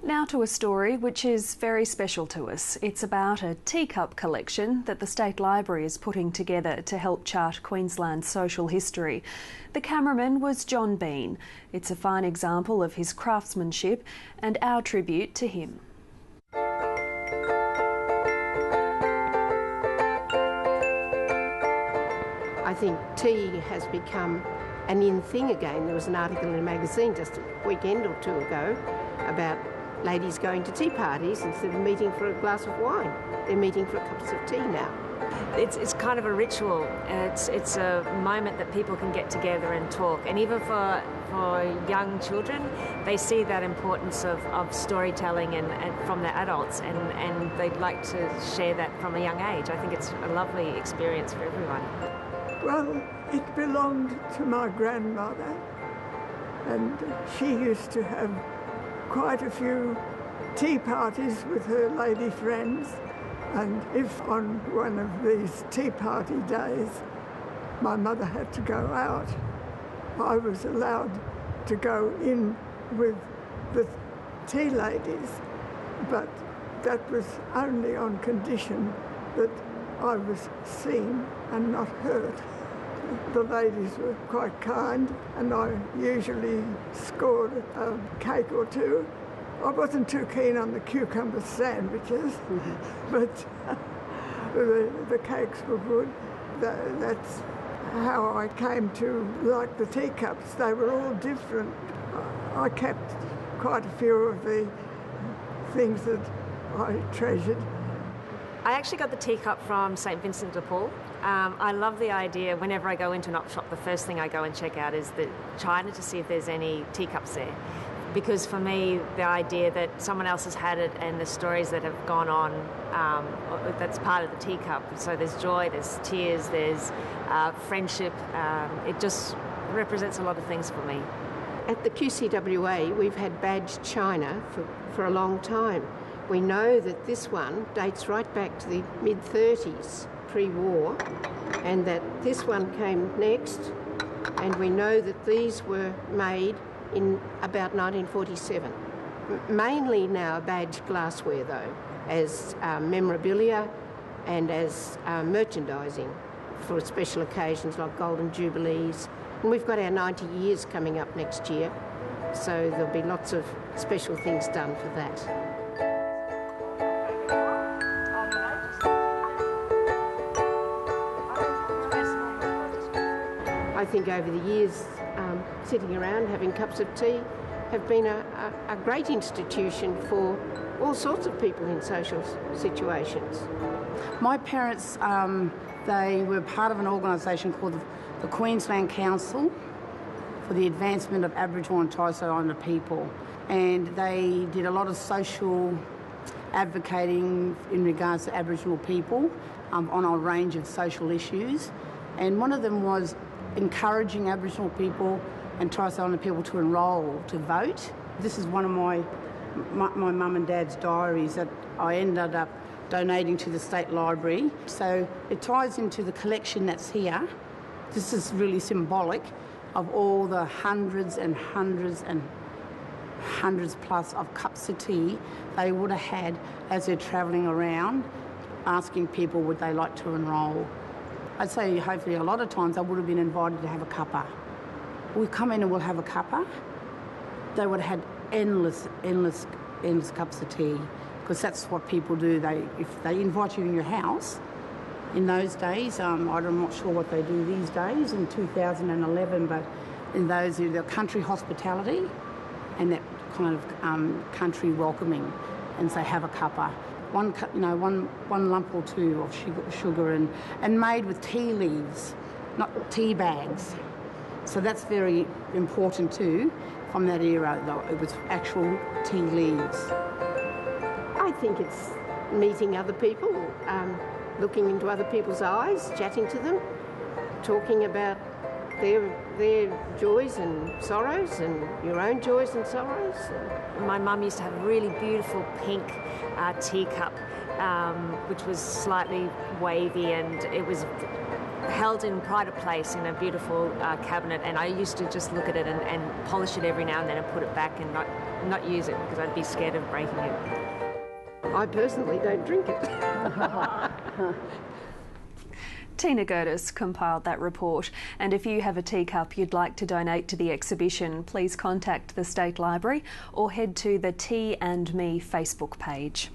Now to a story which is very special to us. It's about a teacup collection that the State Library is putting together to help chart Queensland's social history. The cameraman was John Bean. It's a fine example of his craftsmanship and our tribute to him. I think tea has become an in thing again. There was an article in a magazine just a weekend or two ago about ladies going to tea parties instead of meeting for a glass of wine. They're meeting for cups of tea now. It's kind of a ritual. It's a moment that people can get together and talk. And even for young children, they see that importance of storytelling and from their adults, and they'd like to share that from a young age. I think it's a lovely experience for everyone. Well, it belonged to my grandmother, and she used to have quite a few tea parties with her lady friends, and if on one of these tea party days my mother had to go out, I was allowed to go in with the tea ladies, but that was only on condition that I was seen and not heard. The ladies were quite kind, and I usually scored a cake or two. I wasn't too keen on the cucumber sandwiches, but the cakes were good. That's how I came to like the teacups. They were all different. I kept quite a few of the things that I treasured. I actually got the teacup from St Vincent de Paul. I love the idea, whenever I go into an op shop, the first thing I go and check out is the china to see if there's any teacups there. Because for me, the idea that someone else has had it and the stories that have gone on, that's part of the teacup. So there's joy, there's tears, there's friendship. It just represents a lot of things for me. At the QCWA, we've had badged china for a long time. We know that this one dates right back to the mid-30s, pre-war, and that this one came next, and we know that these were made in about 1947. Mainly now badged glassware though, as memorabilia and as merchandising for special occasions like Golden Jubilees. And we've got our 90 years coming up next year, so there'll be lots of special things done for that. I think over the years, sitting around having cups of tea have been a great institution for all sorts of people in social situations. My parents, they were part of an organisation called the Queensland Council for the Advancement of Aboriginal and Torres Strait Islander people, and they did a lot of social advocating in regards to Aboriginal people on a range of social issues, and one of them was encouraging Aboriginal people and Torres Strait Islander people to enrol, to vote. This is one of my mum and dad's diaries that I ended up donating to the State Library. So it ties into the collection that's here. This is really symbolic of all the hundreds and hundreds and hundreds plus of cups of tea they would have had as they're travelling around, asking people would they like to enrol. I'd say hopefully a lot of times I would have been invited to have a cuppa. We'll come in and we'll have a cuppa. They would have had endless cups of tea, because that's what people do. If they invite you in your house, in those days, I'm not sure what they do these days in 2011, but in those, the country hospitality and that kind of country welcoming, and say have a cuppa. One lump or two of sugar and made with tea leaves, not tea bags. So that's very important too from that era, though. It was actual tea leaves. I think it's meeting other people, looking into other people's eyes, chatting to them, talking about their joys and sorrows and your own joys and sorrows. My mum used to have a really beautiful pink teacup, which was slightly wavy, and it was held in pride of place in a beautiful cabinet, and I used to just look at it and polish it every now and then and put it back, and not use it because I'd be scared of breaking it. I personally don't drink it. Tina Gertis compiled that report, and if you have a teacup you'd like to donate to the exhibition, please contact the State Library or head to the Tea and Me Facebook page.